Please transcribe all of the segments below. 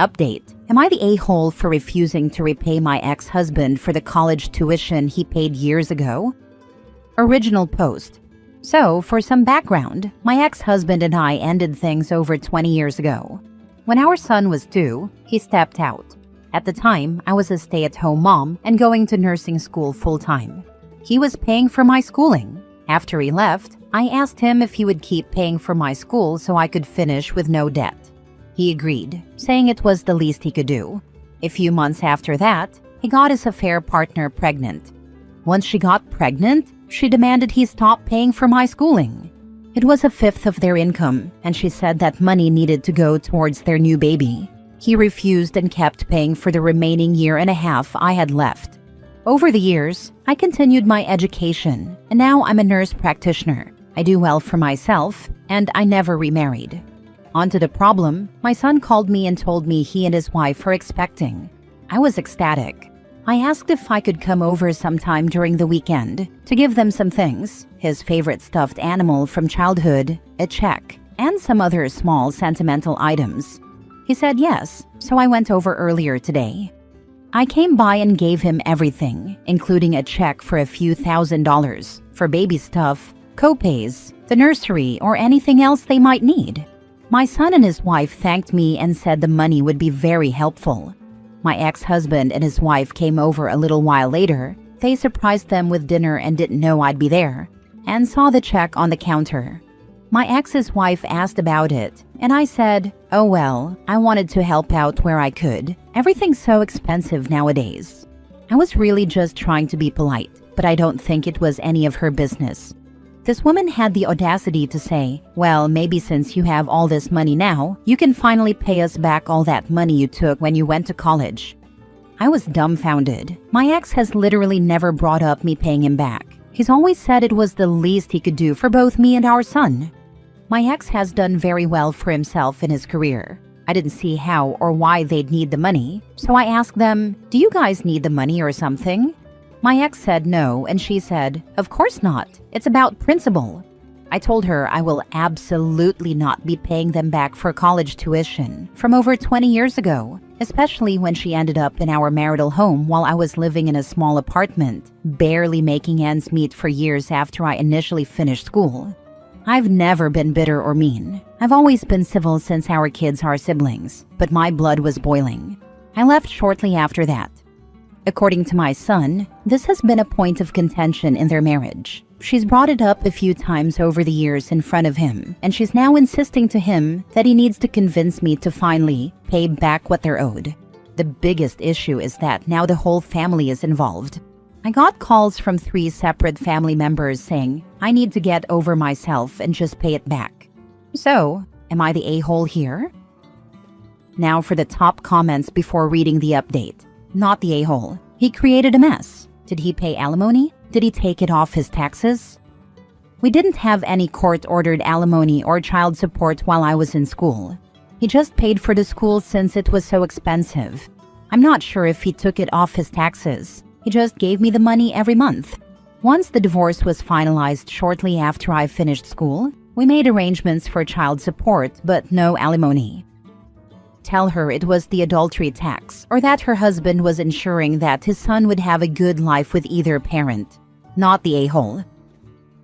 Update. Am I the a-hole for refusing to repay my ex-husband for the college tuition he paid years ago? Original post. So, for some background, my ex-husband and I ended things over 20 years ago. When our son was 2, he stepped out. At the time, I was a stay-at-home mom and going to nursing school full-time. He was paying for my schooling. After he left, I asked him if he would keep paying for my school so I could finish with no debt. He agreed, saying it was the least he could do. A few months after that, he got his affair partner pregnant. Once she got pregnant, she demanded he stop paying for my schooling. It was a fifth of their income, and she said that money needed to go towards their new baby. He refused and kept paying for the remaining year and a half I had left. Over the years, I continued my education, and now I'm a nurse practitioner. I do well for myself, and I never remarried. On to the problem, my son called me and told me he and his wife are expecting. I was ecstatic. I asked if I could come over sometime during the weekend to give them some things, his favorite stuffed animal from childhood, a check, and some other small sentimental items. He said yes, so I went over earlier today. I came by and gave him everything, including a check for a few $1,000s for baby stuff, co-pays, the nursery, or anything else they might need. My son and his wife thanked me and said the money would be very helpful. My ex-husband and his wife came over a little while later. They surprised them with dinner and didn't know I'd be there, and saw the check on the counter. My ex's wife asked about it, and I said, oh well, I wanted to help out where I could. Everything's so expensive nowadays. I was really just trying to be polite, but I don't think it was any of her business. This woman had the audacity to say, well, maybe since you have all this money now, you can finally pay us back all that money you took when you went to college. I was dumbfounded. My ex has literally never brought up me paying him back. He's always said it was the least he could do for both me and our son. My ex has done very well for himself in his career. I didn't see how or why they'd need the money, so I asked them, do you guys need the money or something? My ex said no, and she said, of course not. It's about principle. I told her I will absolutely not be paying them back for college tuition from over 20 years ago, especially when she ended up in our marital home while I was living in a small apartment, barely making ends meet for years after I initially finished school. I've never been bitter or mean. I've always been civil since our kids are siblings, but my blood was boiling. I left shortly after that. According to my son, this has been a point of contention in their marriage. She's brought it up a few times over the years in front of him, and she's now insisting to him that he needs to convince me to finally pay back what they're owed. The biggest issue is that now the whole family is involved. I got calls from 3 separate family members saying I need to get over myself and just pay it back. So, am I the a-hole here? Now for the top comments before reading the update. Not the a-hole. He created a mess. Did he pay alimony? Did he take it off his taxes? We didn't have any court-ordered alimony or child support while I was in school. He just paid for the school since it was so expensive. I'm not sure if he took it off his taxes. He just gave me the money every month. Once the divorce was finalized shortly after I finished school, we made arrangements for child support but no alimony. Tell her it was the adultery tax, or that her husband was ensuring that his son would have a good life with either parent. Not the a-hole.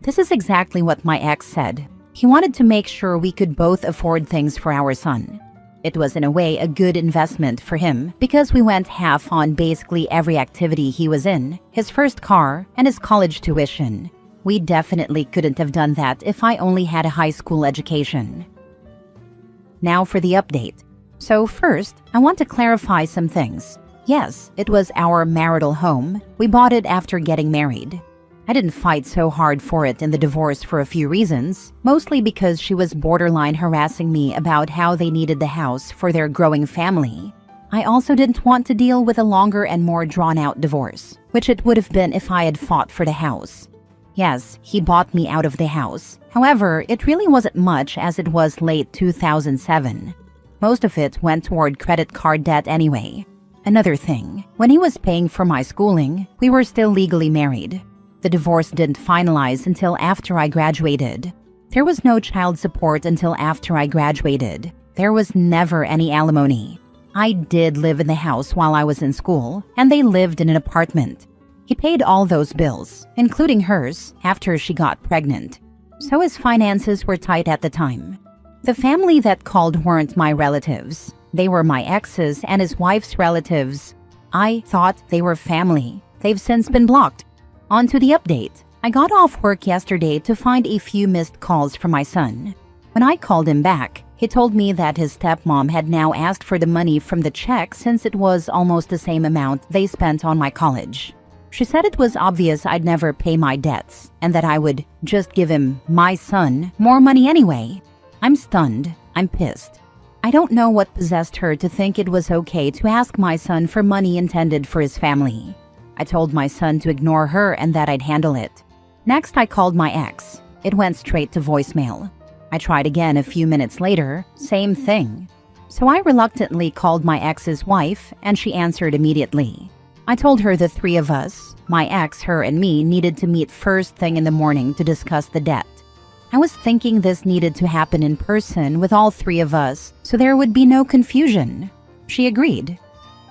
This is exactly what my ex said. He wanted to make sure we could both afford things for our son. It was in a way a good investment for him because we went half on basically every activity he was in, his first car, and his college tuition. We definitely couldn't have done that if I only had a high school education. Now for the update. So first, I want to clarify some things. Yes, it was our marital home. We bought it after getting married. I didn't fight so hard for it in the divorce for a few reasons, mostly because she was borderline harassing me about how they needed the house for their growing family. I also didn't want to deal with a longer and more drawn-out divorce, which it would have been if I had fought for the house. Yes, he bought me out of the house. However, it really wasn't much as it was late 2007. Most of it went toward credit card debt anyway. Another thing, when he was paying for my schooling, we were still legally married. The divorce didn't finalize until after I graduated. There was no child support until after I graduated. There was never any alimony. I did live in the house while I was in school, and they lived in an apartment. He paid all those bills, including hers, after she got pregnant. So his finances were tight at the time. The family that called weren't my relatives. They were my ex's and his wife's relatives. I thought they were family. They've since been blocked. On to the update. I got off work yesterday to find a few missed calls from my son. When I called him back, he told me that his stepmom had now asked for the money from the check since it was almost the same amount they spent on my college. She said it was obvious I'd never pay my debts and that I would just give him, my son, more money anyway. I'm stunned. I'm pissed. I don't know what possessed her to think it was okay to ask my son for money intended for his family. I told my son to ignore her and that I'd handle it. Next, I called my ex. It went straight to voicemail. I tried again a few minutes later, same thing. So I reluctantly called my ex's wife and she answered immediately. I told her the three of us, my ex, her, and me, needed to meet first thing in the morning to discuss the debt. I was thinking this needed to happen in person with all three of us, so there would be no confusion. She agreed.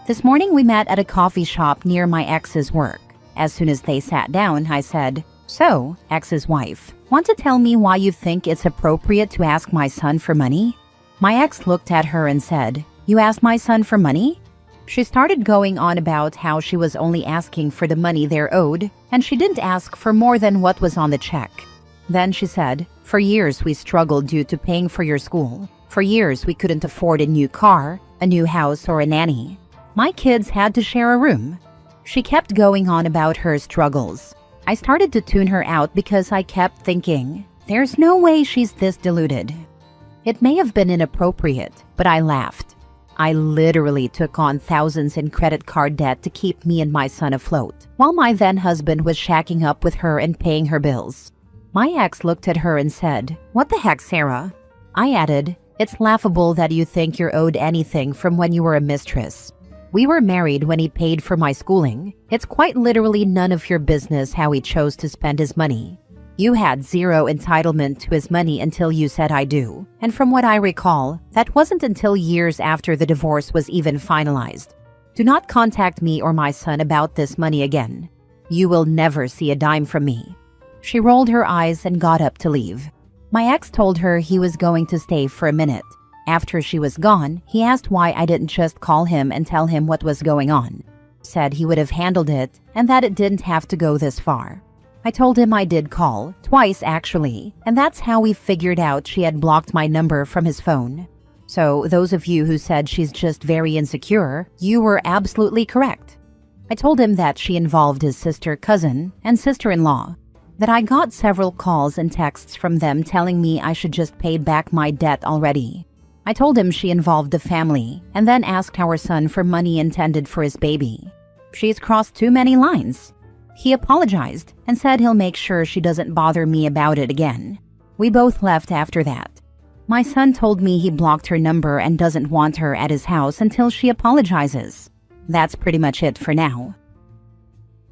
This morning we met at a coffee shop near my ex's work. As soon as they sat down, I said, "So, ex's wife, want to tell me why you think it's appropriate to ask my son for money?" My ex looked at her and said, "You asked my son for money?" She started going on about how she was only asking for the money they're owed, and she didn't ask for more than what was on the check. Then she said, "For years we struggled due to paying for your school. For years we couldn't afford a new car, a new house, or a nanny. My kids had to share a room." She kept going on about her struggles. I started to tune her out because I kept thinking, there's no way she's this deluded. It may have been inappropriate, but I laughed. I literally took on thousands in credit card debt to keep me and my son afloat, while my then husband was shacking up with her and paying her bills. My ex looked at her and said, "What the heck, Sarah?" I added, "It's laughable that you think you're owed anything from when you were a mistress. We were married when he paid for my schooling. It's quite literally none of your business how he chose to spend his money. You had zero entitlement to his money until you said I do. And from what I recall, that wasn't until years after the divorce was even finalized. Do not contact me or my son about this money again. You will never see a dime from me." She rolled her eyes and got up to leave. My ex told her he was going to stay for a minute. After she was gone, he asked why I didn't just call him and tell him what was going on. Said he would have handled it and that it didn't have to go this far. I told him I did call, twice actually, and that's how we figured out she had blocked my number from his phone. So those of you who said she's just very insecure, you were absolutely correct. I told him that she involved his sister, cousin, and sister-in-law. That I got several calls and texts from them telling me I should just pay back my debt already. I told him she involved the family and then asked our son for money intended for his baby. She's crossed too many lines. He apologized and said he'll make sure she doesn't bother me about it again. We both left after that. My son told me he blocked her number and doesn't want her at his house until she apologizes. That's pretty much it for now.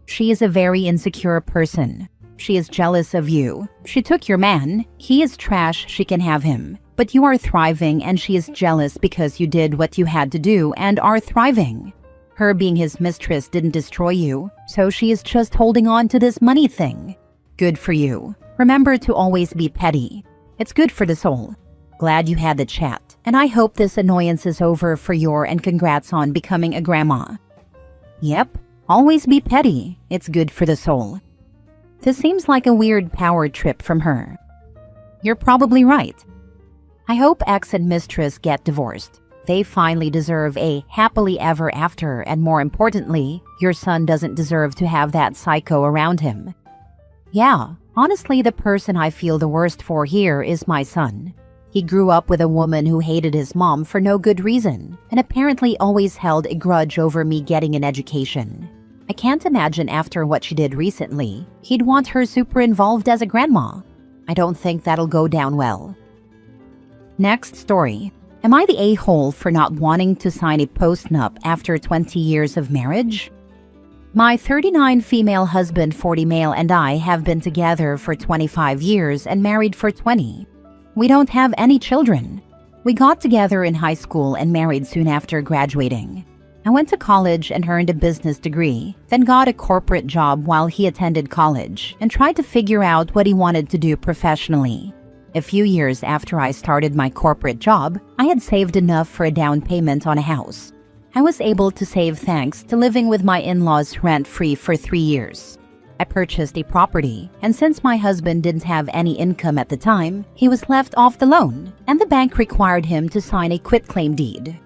She is a very insecure person. She is jealous of you. She took your man. He is trash, she can have him. But you are thriving and she is jealous because you did what you had to do and are thriving. Her being his mistress didn't destroy you, so she is just holding on to this money thing. Good for you. Remember to always be petty. It's good for the soul. Glad you had the chat, and I hope this annoyance is over for your and congrats on becoming a grandma. Yep, always be petty. It's good for the soul. This seems like a weird power trip from her. You're probably right. I hope ex and mistress get divorced. They finally deserve a happily ever after, and more importantly, your son doesn't deserve to have that psycho around him. Yeah, honestly, the person I feel the worst for here is my son. He grew up with a woman who hated his mom for no good reason, and apparently always held a grudge over me getting an education. I can't imagine after what she did recently, he'd want her super involved as a grandma. I don't think that'll go down well. Next story. Am I the a-hole for not wanting to sign a post-nup after 20 years of marriage? My 39 female husband, 40 male, and I have been together for 25 years and married for 20. We don't have any children. We got together in high school and married soon after graduating. I went to college and earned a business degree, then got a corporate job while he attended college and tried to figure out what he wanted to do professionally. A few years after I started my corporate job, I had saved enough for a down payment on a house. I was able to save thanks to living with my in-laws rent-free for 3 years. I purchased a property, and since my husband didn't have any income at the time, he was left off the loan, and the bank required him to sign a quitclaim deed.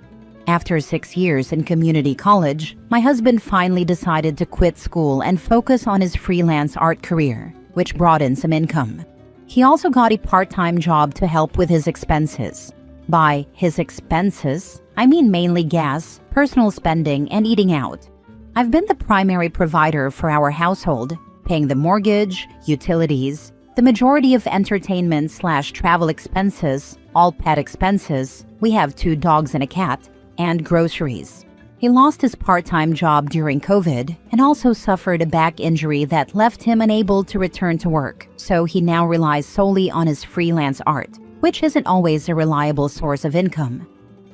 After 6 years in community college, my husband finally decided to quit school and focus on his freelance art career, which brought in some income. He also got a part-time job to help with his expenses. By his expenses, I mean mainly gas, personal spending, and eating out. I've been the primary provider for our household, paying the mortgage, utilities, the majority of entertainment/travel expenses, all pet expenses, we have 2 dogs and a cat, and groceries. He lost his part-time job during COVID and also suffered a back injury that left him unable to return to work, so he now relies solely on his freelance art, which isn't always a reliable source of income.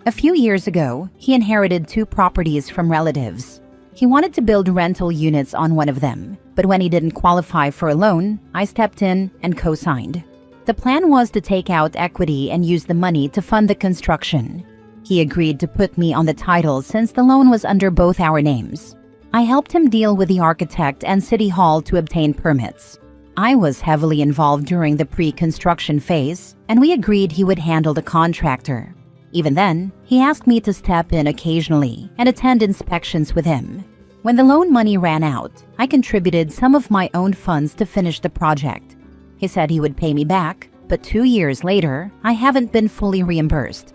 A few years ago, he inherited 2 properties from relatives. He wanted to build rental units on one of them, but when he didn't qualify for a loan, I stepped in and co-signed. The plan was to take out equity and use the money to fund the construction. He agreed to put me on the title since the loan was under both our names. I helped him deal with the architect and city hall to obtain permits. I was heavily involved during the pre-construction phase, and we agreed he would handle the contractor. Even then, he asked me to step in occasionally and attend inspections with him. When the loan money ran out, I contributed some of my own funds to finish the project. He said he would pay me back, but 2 years later, I haven't been fully reimbursed.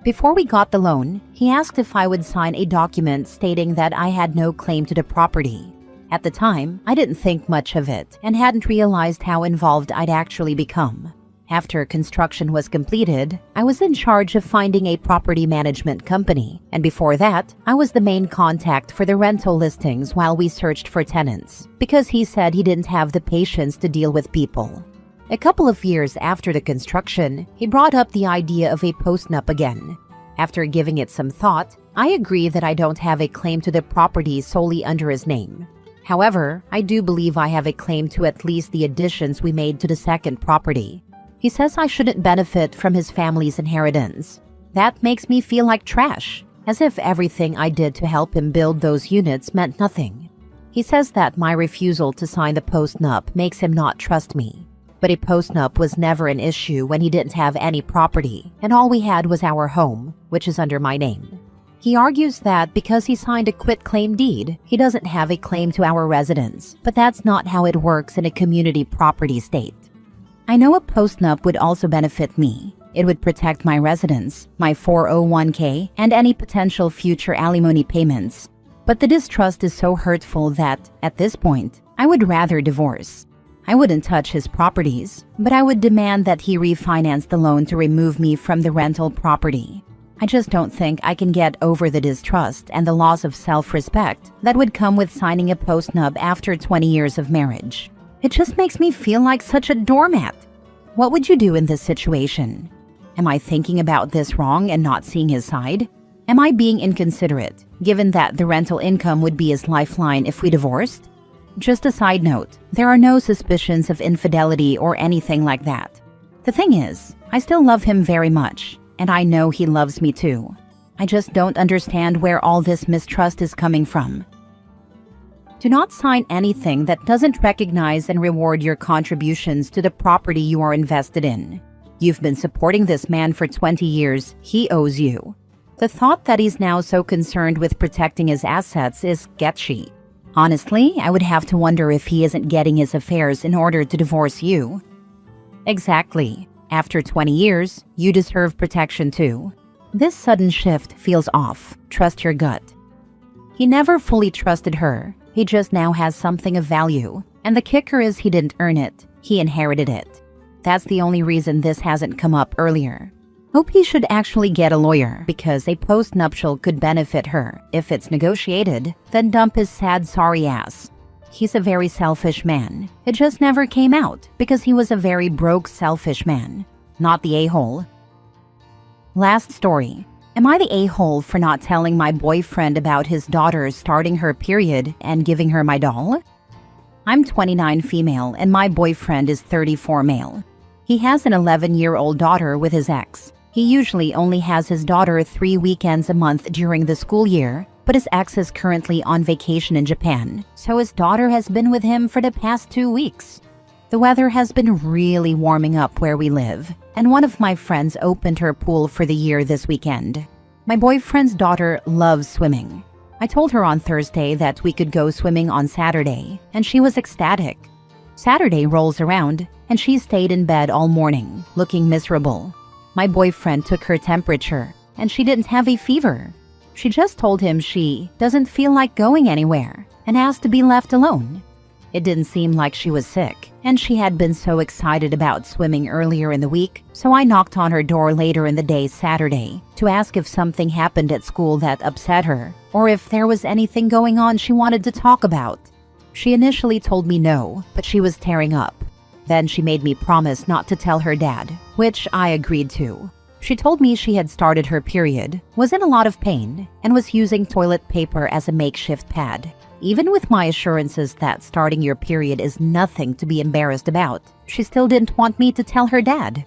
Before we got the loan, he asked if I would sign a document stating that I had no claim to the property. At the time, I didn't think much of it and hadn't realized how involved I'd actually become. After construction was completed, I was in charge of finding a property management company, and before that, I was the main contact for the rental listings while we searched for tenants, because he said he didn't have the patience to deal with people. A couple of years after the construction, he brought up the idea of a postnup again. After giving it some thought, I agree that I don't have a claim to the property solely under his name. However, I do believe I have a claim to at least the additions we made to the second property. He says I shouldn't benefit from his family's inheritance. That makes me feel like trash, as if everything I did to help him build those units meant nothing. He says that my refusal to sign the postnup makes him not trust me. But a postnup was never an issue when he didn't have any property, and all we had was our home, which is under my name. He argues that because he signed a quitclaim deed, he doesn't have a claim to our residence, but that's not how it works in a community property state. I know a postnup would also benefit me. It would protect my residence, my 401k, and any potential future alimony payments. But the distrust is so hurtful that, at this point, I would rather divorce. I wouldn't touch his properties, but I would demand that he refinance the loan to remove me from the rental property. I just don't think I can get over the distrust and the loss of self-respect that would come with signing a postnup after 20 years of marriage. It just makes me feel like such a doormat. What would you do in this situation? Am I thinking about this wrong and not seeing his side? Am I being inconsiderate, given that the rental income would be his lifeline if we divorced? Just a side note, there are no suspicions of infidelity or anything like that. The thing is, I still love him very much, and I know he loves me too. I just don't understand where all this mistrust is coming from. Do not sign anything that doesn't recognize and reward your contributions to the property you are invested in. You've been supporting this man for 20 years, he owes you. The thought that he's now so concerned with protecting his assets is sketchy. Honestly, I would have to wonder if he isn't getting his affairs in order to divorce you. Exactly. After 20 years, you deserve protection too. This sudden shift feels off. Trust your gut. He never fully trusted her. He just now has something of value. And the kicker is he didn't earn it. He inherited it. That's the only reason this hasn't come up earlier. Hope he should actually get a lawyer, because a postnuptial could benefit her. If it's negotiated, then dump his sad sorry ass. He's a very selfish man. It just never came out, because he was a very broke selfish man, not the a-hole. Last story. Am I the a-hole for not telling my boyfriend about his daughter starting her period and giving her my doll? I'm 29 female and my boyfriend is 34 male. He has an 11-year-old daughter with his ex. He usually only has his daughter 3 weekends a month during the school year, but his ex is currently on vacation in Japan, so his daughter has been with him for the past 2 weeks. The weather has been really warming up where we live, and one of my friends opened her pool for the year this weekend. My boyfriend's daughter loves swimming. I told her on Thursday that we could go swimming on Saturday, and she was ecstatic. Saturday rolls around, and she stayed in bed all morning, looking miserable. My boyfriend took her temperature, and she didn't have a fever. She just told him she doesn't feel like going anywhere and asked to be left alone. It didn't seem like she was sick, and she had been so excited about swimming earlier in the week, so I knocked on her door later in the day Saturday to ask if something happened at school that upset her, or if there was anything going on she wanted to talk about. She initially told me no, but she was tearing up. Then she made me promise not to tell her dad, which I agreed to. She told me she had started her period, was in a lot of pain, and was using toilet paper as a makeshift pad. Even with my assurances that starting your period is nothing to be embarrassed about, she still didn't want me to tell her dad.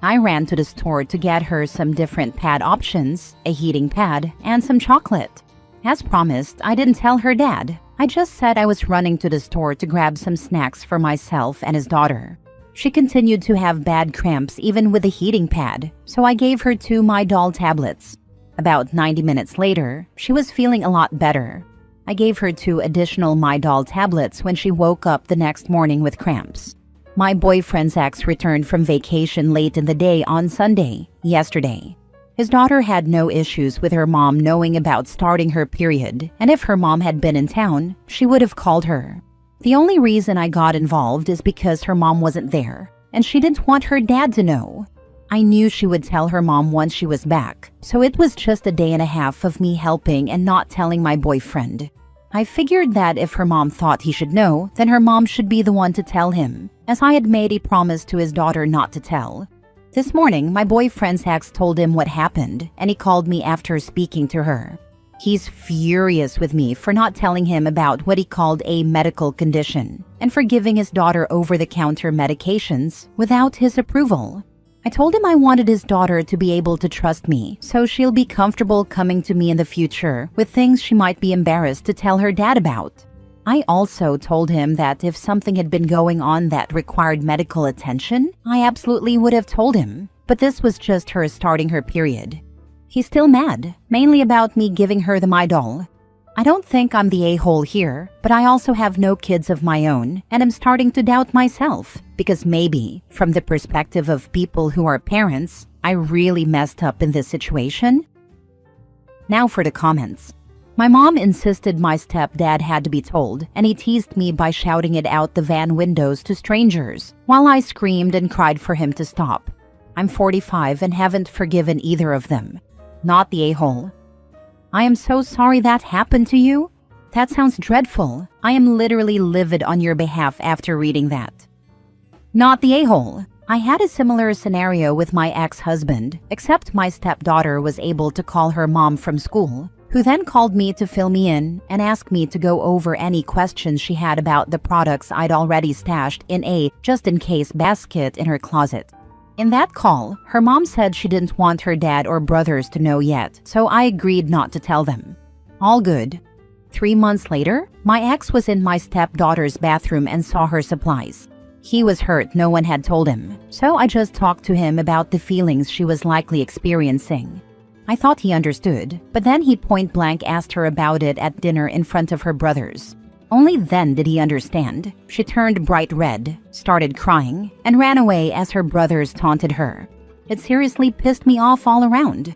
I ran to the store to get her some different pad options, a heating pad, and some chocolate. As promised, I didn't tell her dad. I just said I was running to the store to grab some snacks for myself and his daughter. She continued to have bad cramps even with the heating pad, so I gave her 2 My Doll tablets. About 90 minutes later, she was feeling a lot better. I gave her 2 additional My Doll tablets when she woke up the next morning with cramps. My boyfriend's ex returned from vacation late in the day on Sunday, yesterday. His daughter had no issues with her mom knowing about starting her period, and if her mom had been in town, she would have called her. The only reason I got involved is because her mom wasn't there, and she didn't want her dad to know. I knew she would tell her mom once she was back, so it was just a day and a half of me helping and not telling my boyfriend. I figured that if her mom thought he should know, then her mom should be the one to tell him, as I had made a promise to his daughter not to tell. This morning, my boyfriend's ex told him what happened, and he called me after speaking to her. He's furious with me for not telling him about what he called a medical condition, and for giving his daughter over-the-counter medications without his approval. I told him I wanted his daughter to be able to trust me, so she'll be comfortable coming to me in the future with things she might be embarrassed to tell her dad about. I also told him that if something had been going on that required medical attention, I absolutely would have told him, but this was just her starting her period. He's still mad, mainly about me giving her the My Doll. I don't think I'm the a-hole here, but I also have no kids of my own, and I'm starting to doubt myself, because maybe, from the perspective of people who are parents, I really messed up in this situation. Now for the comments. My mom insisted my stepdad had to be told, and he teased me by shouting it out the van windows to strangers, while I screamed and cried for him to stop. I'm 45 and haven't forgiven either of them. Not the a-hole. I am so sorry that happened to you. That sounds dreadful. I am literally livid on your behalf after reading that. Not the a-hole. I had a similar scenario with my ex-husband, except my stepdaughter was able to call her mom from school, who then called me to fill me in and ask me to go over any questions she had about the products I'd already stashed in a just-in-case basket in her closet. In that call, her mom said she didn't want her dad or brothers to know yet, so I agreed not to tell them. All good. 3 months later, my ex was in my stepdaughter's bathroom and saw her supplies. He was hurt no one had told him, so I just talked to him about the feelings she was likely experiencing. I thought he understood, but then he point-blank asked her about it at dinner in front of her brothers. Only then did he understand. She turned bright red, started crying, and ran away as her brothers taunted her. It seriously pissed me off all around.